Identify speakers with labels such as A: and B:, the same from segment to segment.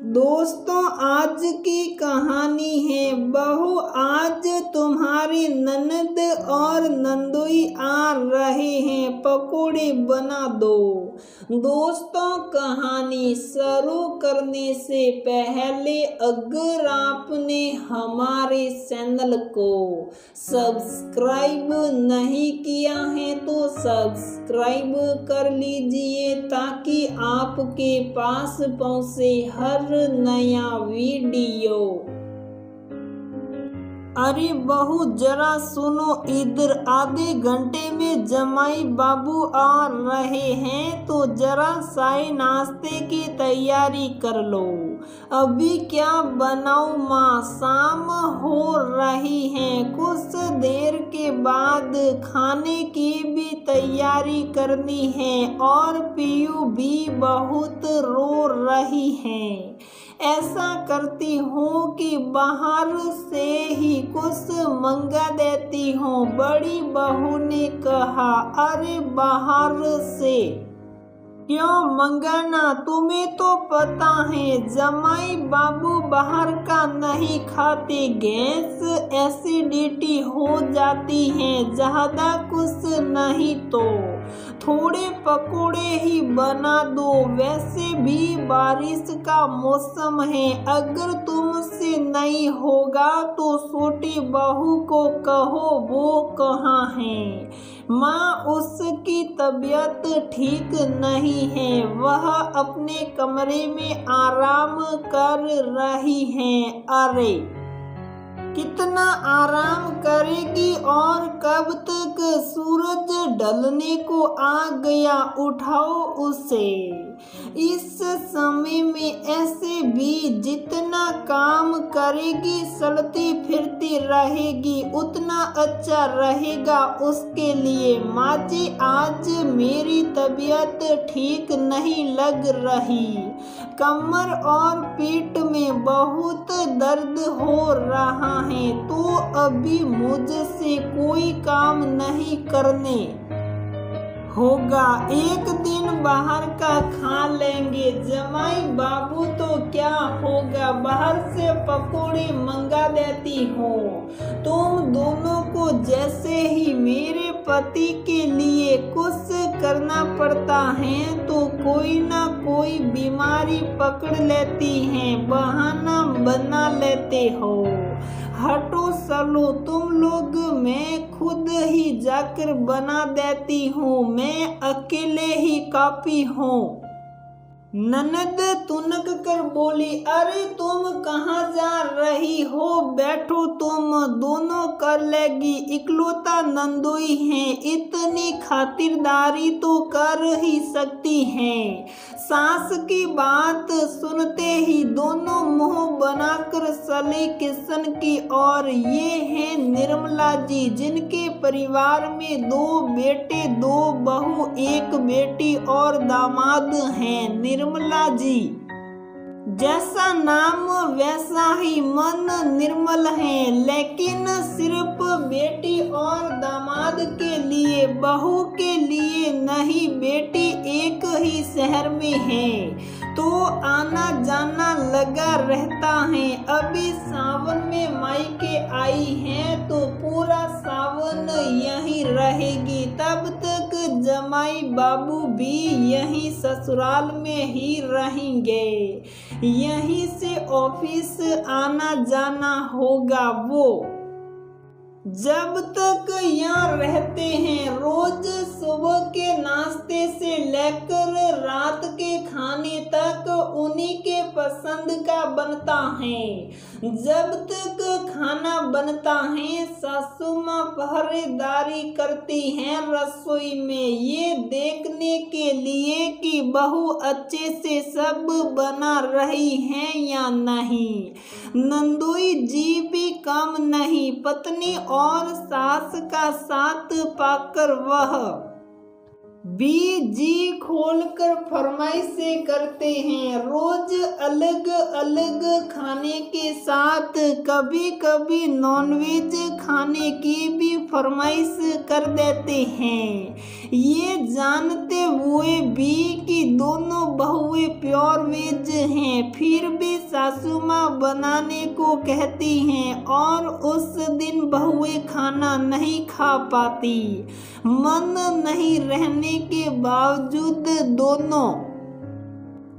A: दोस्तों, आज की कहानी है बहू आज तुम्हारी ननद और नंदोई आ रहे हैं, पकोड़े बना दो। दोस्तों, कहानी शुरू करने से पहले अगर आपने हमारे चैनल को सब्सक्राइब नहीं किया है तो सब्सक्राइब कर लीजिए ताकि आपके पास पहुंचे हर नया वीडियो। अरे बहू जरा सुनो इधर, आधे घंटे में जमाई बाबू आ रहे हैं तो जरा चाय नाश्ते की तैयारी कर लो। अभी क्या बनाऊं माँ, शाम हो रही है, कुछ देर के बाद खाने की भी तैयारी करनी है और पीयू भी बहुत रो रही है। ऐसा करती हूँ कि बाहर से ही कुछ मंगा देती हूँ, बड़ी बहू ने कहा। अरे बाहर से क्यों मंगाना, तुम्हें तो पता है जमाई बाबू बाहर का नहीं खाते, गैस एसिडिटी हो जाती है, ज्यादा कुछ नहीं तो थोड़े पकोड़े ही बना दो। वैसे भी बारिश का मौसम है, अगर तुमसे नहीं होगा तो छोटी बहू को कहो, वो कहाँ है। माँ उसकी तबीयत ठीक नहीं है, वह अपने कमरे में आराम कर रही है। अरे कितना आराम करेगी और कब तक, सूरज ढलने को आ गया, उठाओ उसे। इस समय में ऐसे भी जितना काम करेगी चलती फिरती रहेगी उतना अच्छा रहेगा उसके लिए। माँ जी आज मेरी तबीयत ठीक नहीं लग रही, कमर और पीठ में बहुत दर्द हो रहा है, तो अभी मुझसे कोई काम नहीं करने होगा, एक दिन बाहर का खा लेंगे। जमाई बाबू तो क्या होगा, बाहर से पकोड़े मंगा देती हो। तुम दोनों को जैसे ही मेरे पति के लिए कुछ करना पड़ता है तो कोई ना कोई बीमारी पकड़ लेती है, बहाना बना लेते हो। हटो चलो तुम लोग, मैं खुद ही जाकर बना देती हूँ, मैं अकेले ही काफी हूँ। ननद तुनक कर बोली, अरे तुम कहाँ जा रही हो, बैठो, तुम दोनों कर लेगी, इकलौता नंदोई है, इतनी खातिरदारी तो कर ही सकती हैं। सास की बात सुनते ही दोनों मुंह बनाकर चले किशन की ओर। ये हैं निर्मला जी, जिनके परिवार में 2 बेटे 2 बहू, 1 बेटी और दामाद हैं। निर्मला जी जैसा नाम वैसा ही मन निर्मल है, लेकिन सिर्फ बेटी और दामाद के लिए, बहू के लिए नहीं। बेटी एक ही शहर में है तो आना जाना लगा रहता है। अभी सावन में मायके आई है तो पूरा सावन यहीं रहेगी, तब तक जमाई बाबू भी यहीं ससुराल में ही रहेंगे, यहीं से ऑफिस आना जाना होगा। वो जब तक यहाँ रहते हैं रोज सुबह के नाश्ते से लेकर रात के खाने तक उन्हीं के पसंद का बनता है। जब तक खाना बनता है सासू माँ पहरेदारी करती हैं रसोई में, ये देखने के लिए कि बहू अच्छे से सब बना रही है या नहीं। नंदोई जी भी कम नहीं, पत्नी और सास का साथ पाकर वह भी जी खोलकर फरमाइशें करते हैं। रोज अलग अलग खाने के साथ कभी कभी नॉनवेज खाने की भी फरमाइश कर देते हैं, ये जानते हुए भी कि दोनों बहुएं प्योर वेज हैं, फिर भी सासू माँ बनाने को कहती हैं और उस दिन बहुएं खाना नहीं खा पाती। मन नहीं रहने के बावजूद दोनों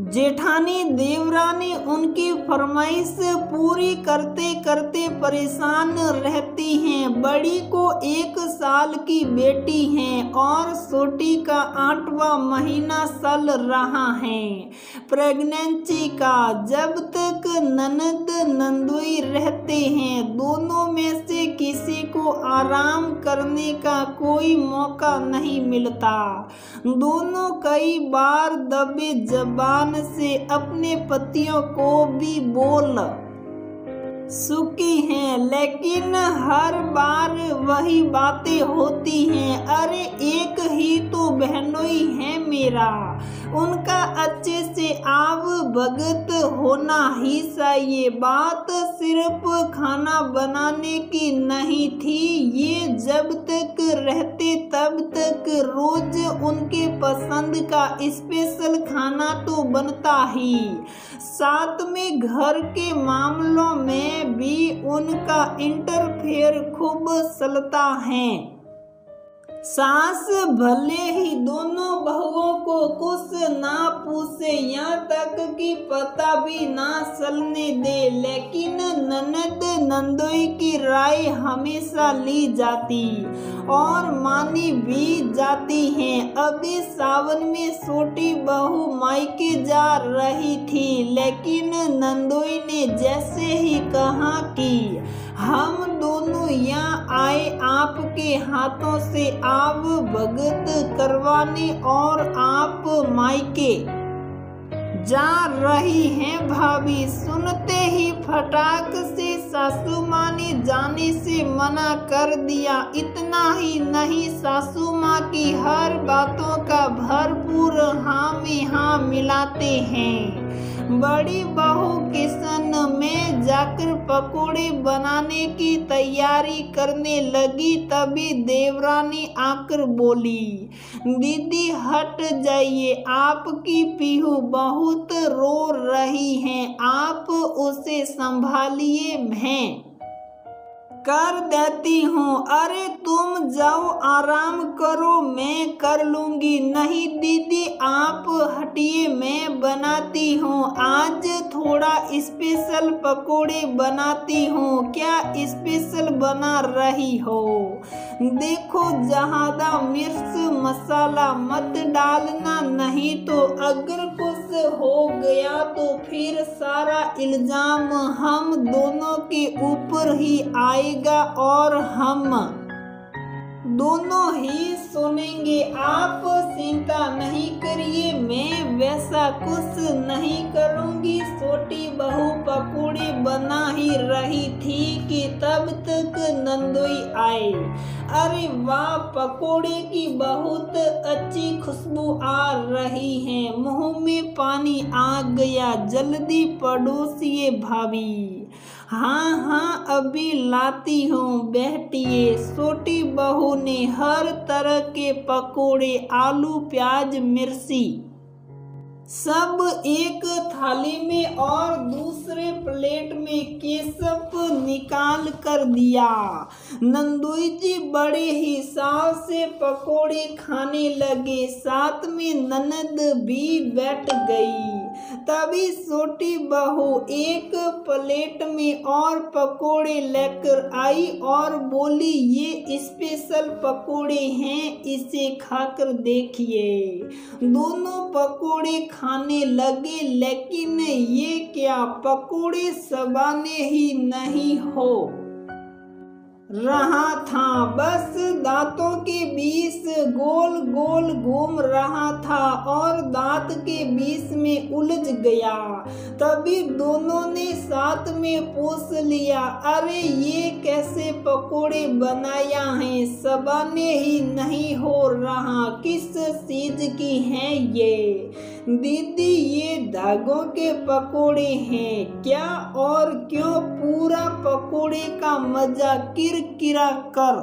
A: जेठानी देवरानी उनकी फरमाइश पूरी करते करते परेशान रहती हैं। बड़ी को 1 साल की बेटी है और छोटी का 8वां महीना चल रहा है प्रेगनेंसी का। जब तक ननद नंदोई रहते हैं, दोनों में से किसी को आराम करने का कोई मौका नहीं मिलता। दोनों कई बार दबे जबान से अपने पतियों को भी बोल चुकी हैं, लेकिन हर बार वही बातें होती हैं। अरे एक ही तो बहनोई है मेरा, उनका अच्छे से आव भगत होना ही चाहिए। बात सिर्फ खाना बनाने की नहीं थी, ये जब तक रहते तब तक रोज उनके पसंद का स्पेशल खाना तो बनता ही, साथ में घर के मामलों में भी उनका इंटरफेयर खूब चलता है। सास भले ही दोनों बहुओं को कुछ ना पूछे, यहाँ तक कि पता भी ना चलने दे, लेकिन ननद नंदोई की राय हमेशा ली जाती और मानी भी जाती है। अभी सावन में छोटी बहू मायके जा रही थी, लेकिन नंदोई ने जैसे ही कहा कि हम दोनों यहाँ आए आपके हाथों से आव भगत करवाने और आप मायके जा रही हैं भाभी, सुनते ही फटाक से सासू माँ ने जाने से मना कर दिया। इतना ही नहीं, सासू माँ की हर बातों का भरपूर हाँ में हाँ मिलाते हैं। बड़ी बहू किचन में जाकर पकोड़े बनाने की तैयारी करने लगी, तभी देवरानी आकर बोली, दीदी हट जाइए, आपकी पीहू बहुत रो रही है, आप उसे संभालिए, मैं कर देती हूँ। अरे तुम जाओ आराम करो, मैं कर लूंगी। नहीं दीदी आप हटिए, मैं बनाती हूँ, आज थोड़ा स्पेशल पकोड़े बनाती हूँ। क्या स्पेशल बना रही हो? देखो ज्यादा मिर्च मसाला मत डालना, नहीं तो अगर कुछ हो गया तो फिर सारा इल्जाम हम दोनों के ऊपर ही आएगा और हम दोनों ही सुनेंगे। आप चिंता नहीं करिए, मैं वैसा कुछ नहीं करूंगी। छोटी बहू पकोड़े बना ही रही थी कि तब तक नंदोई आए। अरे वाह, पकोड़े की बहुत अच्छी खुशबू आ रही है, मुंह में पानी आ गया। जल्दी पड़ोसिए भाभी। हाँ हाँ अभी लाती हूँ, बैठिए। छोटी बहू ने हर तरह के पकोड़े, आलू प्याज मिर्ची सब एक थाली में और दूसरे प्लेट में केचप निकाल कर दिया। नंदोई जी बड़े ही चाव से पकोड़े खाने लगे, साथ में ननद भी बैठ गई। तभी छोटी बहू एक प्लेट में और पकोड़े लेकर आई और बोली, ये स्पेशल पकोड़े हैं, इसे खाकर देखिए। दोनों पकोड़े खाने लगे, लेकिन ये क्या, पकोड़े चबाने ही नहीं हो रहा था, बस दांतों के बीच गोल गोल घूम रहा था और दांत के बीच में उलझ गया। तभी दोनों ने साथ में पूछ लिया, अरे ये कैसे पकोड़े बनाया है, चबाने ही नहीं हो रहा, किस चीज की हैं ये? दीदी ये धागों के पकोड़े हैं। क्या और क्यों? पूरा पकोड़े का मजा किरकिरा कर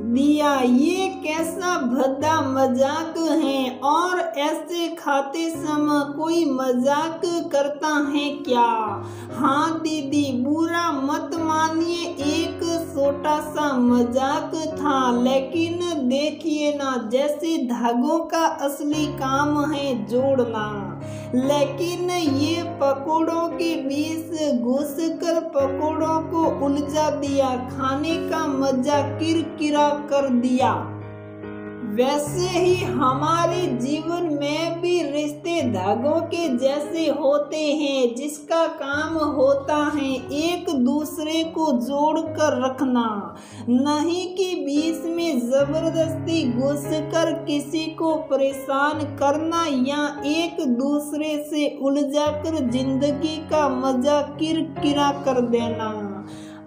A: दिया। ये कैसा भद्दा मजाक है, और ऐसे खाते समय कोई मजाक करता है क्या? हाँ दीदी, बुरा मत मानिए, एक छोटा सा मजाक था, लेकिन देखिए ना, जैसे धागों का असली काम है जोड़ना, लेकिन ये पकौड़ों के बीच घुसकर पकौड़ों को उलझा दिया, खाने का मजा किरकिरा कर दिया। वैसे ही हमारे जीवन में भी रिश्ते धागों के जैसे होते हैं, जिसका काम होता है एक दूसरे को जोड़कर रखना, नहीं कि बीच में जबरदस्ती घुसकर किसी को परेशान करना या एक दूसरे से उलझाकर जिंदगी का मजा किरकिरा कर देना।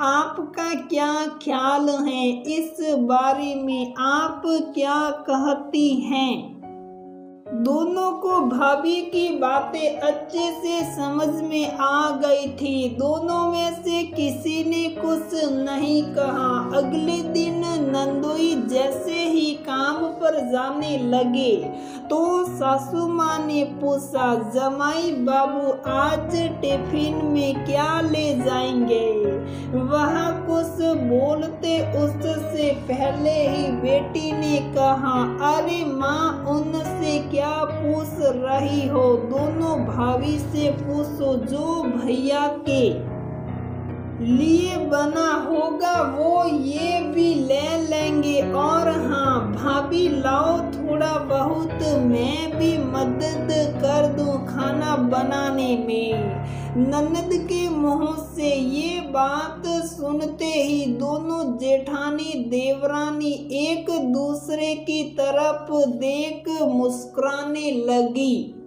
A: आपका क्या ख्याल है इस बारे में? आप क्या कहती हैं? दोनों को भाभी की बातें अच्छे से समझ में आ गई थी। दोनों में से किसी ने कुछ नहीं कहा। अगले दिन नंदोई जैसे ही काम पर जाने लगे तो सासू माँ ने पूछा, जमाई बाबू आज टिफिन में क्या ले जाएंगे? वह कुछ बोलते उससे पहले ही बेटी ने कहा, अरे माँ, उनसे क्या पूछ रही हो? दोनों भाभी से पूछो, जो भैया के लिए बना होगा वो ये भी ले लेंगे। और हाँ भाभी, लाओ थोड़ा बहुत मैं भी मदद कर दूं खाना बनाने में। ननद के मुंह से ये बात सुनते ही दोनों जेठानी देवरानी एक दूसरे की तरफ देख मुस्कुराने लगी।